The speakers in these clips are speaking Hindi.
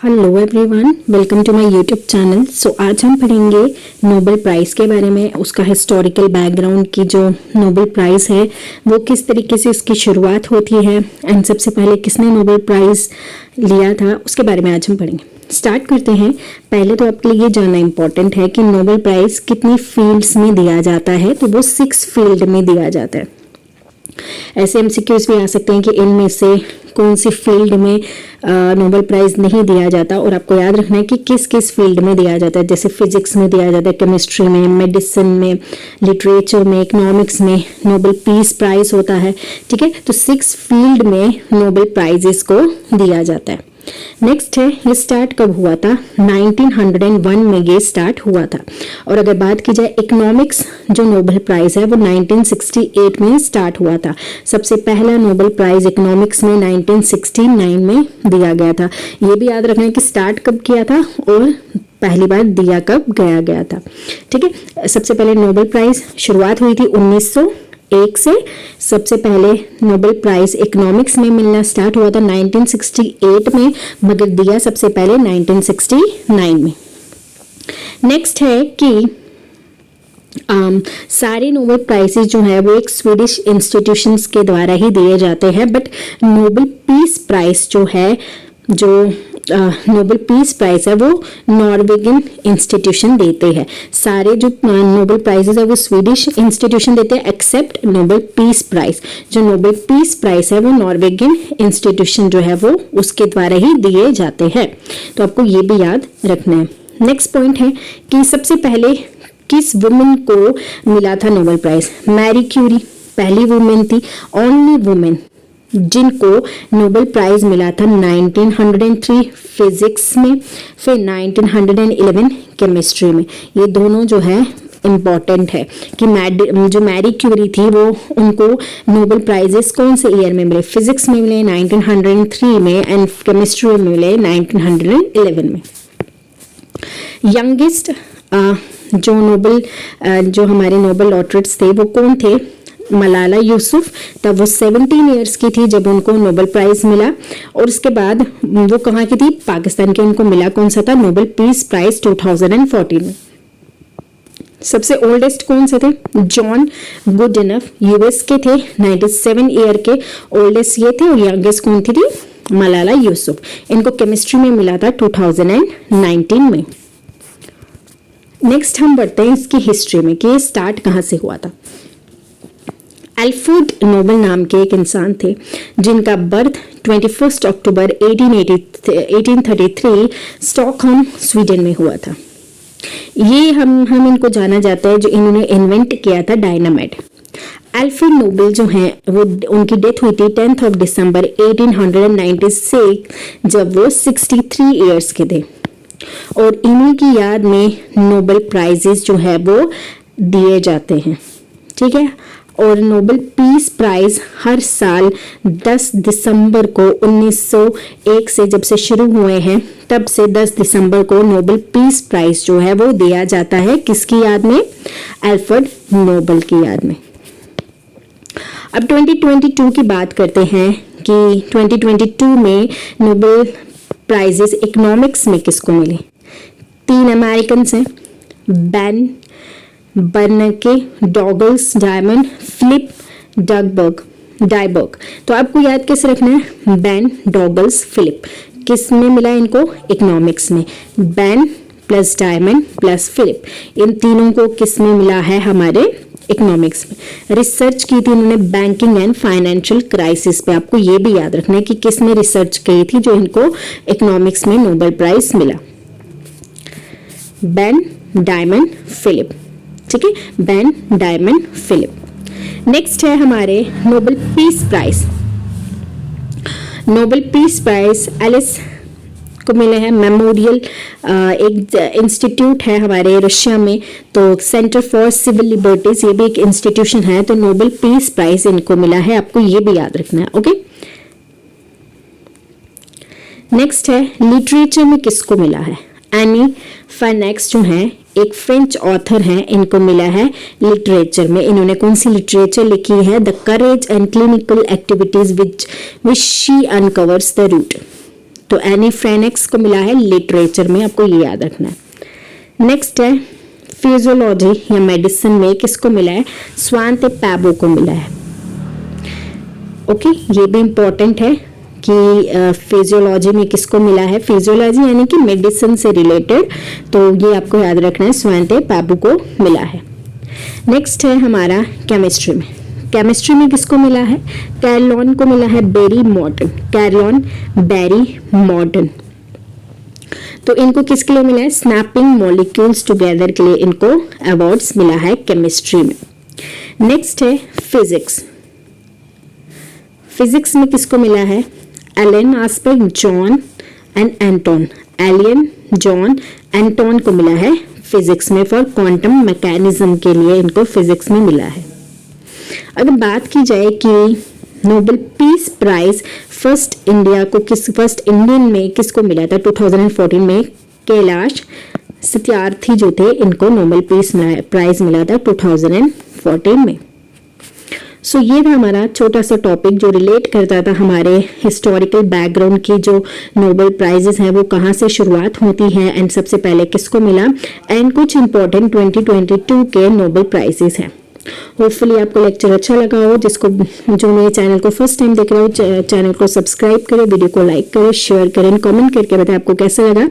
Hello everyone, welcome to my YouTube channel. So आज हम पढ़ेंगे नोबेल प्राइज़ के बारे में, उसका हिस्टोरिकल बैकग्राउंड की जो नोबेल प्राइज़ है वो किस तरीके से उसकी शुरुआत होती है एंड सबसे पहले किसने नोबेल प्राइज़ लिया था उसके बारे में आज हम पढ़ेंगे। स्टार्ट करते हैं। पहले तो आपके लिए जानना इम्पॉर्टेंट है कि नोबेल प्राइज़ कितनी फील्ड्स में दिया जाता है, तो वो 6 फील्ड में दिया जाता है। ऐसे एमसीक्यूज भी आ सकते हैं कि इनमें से कौन सी फील्ड में नोबेल प्राइज़ नहीं दिया जाता, और आपको याद रखना है कि किस किस फील्ड में दिया जाता है। जैसे फिजिक्स में दिया जाता है, केमिस्ट्री में, मेडिसिन में, लिटरेचर में, इकोनॉमिक्स में नोबेल पीस प्राइज़ होता है। ठीक है, तो 6 फील्ड में नोबेल प्राइजेस को दिया जाता है। नेक्स्ट है, ये स्टार्ट कब हुआ था? 1901 में ये स्टार्ट हुआ था। और अगर बात की जाए इकोनॉमिक्स, जो नोबेल प्राइज़ है वो 1968 में स्टार्ट हुआ था। सबसे पहला नोबेल प्राइज़ इकोनॉमिक्स में 1969 में दिया गया था। ये भी याद रखना है कि स्टार्ट कब किया था और पहली बार दिया कब गया था। ठीक है, सबसे पहले नोबेल प्राइज़ शुरुआत हुई थी 1901 से। सबसे पहले नोबेल प्राइज़ इकोनॉमिक्स में मिलना स्टार्ट हुआ था 1968 में, मगर दिया सबसे पहले 1969 में। नेक्स्ट है कि सारे नोबेल प्राइजेस जो है वो एक स्वीडिश इंस्टीट्यूशंस के द्वारा ही दिए जाते हैं, बट नोबेल पीस प्राइज जो है, जो नोबेल पीस प्राइज है वो नॉर्वेगियन इंस्टीट्यूशन देते हैं। सारे जो नोबेल प्राइजेस है वो स्वीडिश इंस्टीट्यूशन देते हैं एक्सेप्ट नोबेल पीस प्राइज। जो नोबेल पीस प्राइज है वो नॉर्वेगियन इंस्टीट्यूशन जो है वो उसके द्वारा ही दिए जाते हैं, तो आपको ये भी याद रखना है। नेक्स्ट पॉइंट है कि सबसे पहले किस वुमेन को मिला था नोबेल प्राइज? मैरी क्यूरी पहली वुमेन थी, ओनली वुमेन जिनको नोबेल प्राइज मिला था 1903 फिजिक्स में, फिर 1911 केमिस्ट्री में। ये दोनों जो है इम्पॉर्टेंट है कि जो मैरी क्यूरी थी वो उनको नोबेल प्राइजेस कौन से ईयर में मिले? फिजिक्स में मिले 1903 में एंड केमिस्ट्री में मिले 1911 में। यंगेस्ट जो हमारे नोबेल लॉटरेट्स थे वो कौन थे? मलाला यूसुफ। तब वो 17 ईयर्स की थी जब उनको नोबेल प्राइज मिला, और उसके बाद वो कहाँ की थी? पाकिस्तान के। उनको मिला कौन सा था? नोबेल पीस प्राइज 2014 में। सबसे ओल्डेस्ट कौन से थे? जॉन गुडइनफ, यूएस के थे, 97 ईयर के ओल्डेस्ट ये थे, और यंगेस्ट कौन थी? मलाला यूसुफ। इनको केमिस्ट्री में मिला था 2019 में। नेक्स्ट हम बढ़ते हैं इसकी हिस्ट्री में कि ये स्टार्ट कहाँ से हुआ था। अल्फ्रेड नोबेल नाम के एक इंसान थे जिनका बर्थ 21 अक्टूबर 1833 स्टॉकहोम स्वीडन में हुआ था। ये हम इनको जाना जाता है जो इन्होंने इन्वेंट किया था डायनामाइट। अल्फ्रेड नोबेल जो हैं वो उनकी डेथ हुई थी 10 दिसंबर 1896 जब वो 63 ईयर्स के थे, और इन्हीं की याद में नोबेल प्राइजेस जो है वो दिए जाते हैं। ठीक है, और नोबेल पीस प्राइज हर साल 10 दिसंबर को 1901 से जब से शुरू हुए हैं तब से 10 दिसंबर को नोबेल पीस प्राइज जो है वो दिया जाता है। किसकी याद में? अल्फ्रेड नोबेल की याद में। अब 2022 की बात करते हैं कि 2022 में नोबेल प्राइजेस इकोनॉमिक्स में किसको मिले? 3 अमेरिकन्स हैं, Ben Bernanke, Douglas Diamond, Philip Dybvig. तो आपको याद कैसे रखना है? Ben, Douglas, Philip. किस में मिला इनको? इकोनॉमिक्स में। Ben plus Diamond plus Philip, इन तीनों को किस में मिला है? हमारे इकोनॉमिक्स में। रिसर्च की थी इन्होंने बैंकिंग एंड फाइनेंशियल क्राइसिस पे। आपको ये भी याद रखना है कि किस में रिसर्च की थी जो इनको इकोनॉमिक्स में नोबेल प्राइज मिला। Ben, Diamond, Philip. ठीक है, बेन, डायमंड, फिलिप। नेक्स्ट है हमारे Nobel peace prize. Nobel peace prize Ales को मिले हैं। मेमोरियल एक इंस्टीट्यूट है हमारे रशिया में, तो सेंटर फॉर सिविल लिबर्टीज, ये भी एक इंस्टीट्यूशन है, तो नोबेल पीस प्राइज इनको मिला है। आपको ये भी याद रखना है। ओके, नेक्स्ट है लिटरेचर में किसको मिला है? एनी फैनेक्स जो हैं एक फ्रेंच ऑथर हैं, इनको मिला है लिटरेचर में। इन्होंने कौन सी लिटरेचर लिखी है? The courage and clinical activities which she uncovers the root. तो एनी फ्रेनेक्स को मिला है लिटरेचर में, आपको ये याद रखना है। नेक्स्ट है फिजियोलॉजी या मेडिसिन में किसको मिला है, स्वांते पैबो को मिला है। ओके, ये भी इंपॉर्टेंट है कि फिजियोलॉजी में किसको मिला है, फिजियोलॉजी यानी कि मेडिसिन से रिलेटेड, तो ये आपको याद रखना है, स्वांते पैबो को मिला है। नेक्स्ट है हमारा केमिस्ट्री में, केमिस्ट्री में किसको मिला है, कैरलॉन को मिला है बेरी मॉर्टन, कैरलॉन बेरी मॉर्टन। तो इनको किसके लिए मिला है, स्नैपिंग मॉलिक्यूल्स टुगेदर के लिए इनको अवार्ड्स मिला है केमिस्ट्री में। नेक्स्ट है फिजिक्स, फिजिक्स में किसको मिला है, Alain Aspect John and Anton, Alain John Anton को मिला है फिजिक्स में फॉर क्वांटम मैकेनिज्म के लिए इनको फिजिक्स में मिला है। अगर बात की जाए कि Nobel peace prize first Indian में किसको मिला था 2014 में, कैलाश सत्यार्थी जो थे इनको नोबेल पीस प्राइज मिला था 2014 में। सो ये था हमारा छोटा सा टॉपिक जो रिलेट करता था हमारे हिस्टोरिकल बैकग्राउंड की, जो नोबेल प्राइजेस हैं वो कहाँ से शुरुआत होती है एंड सबसे पहले किसको मिला, एंड कुछ इंपॉर्टेंट 2022 के नोबेल प्राइजेस हैं। होपफुली आपको लेक्चर अच्छा लगा हो। जो मेरे चैनल को फर्स्ट टाइम देख रहे हो, चैनल को सब्सक्राइब करें, वीडियो को लाइक करें, शेयर करें, कमेंट करके बताएं आपको कैसा लगा।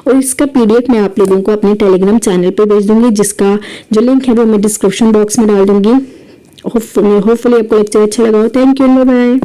और इसका पीडीएफ मैं आप लोगों को अपने टेलीग्राम चैनल पे भेज दूंगी, जिसका जो लिंक है वो मैं डिस्क्रिप्शन बॉक्स में डाल दूंगी। होपफुली आपको लेक्चर अच्छा लगा हो। Thank you, bye bye.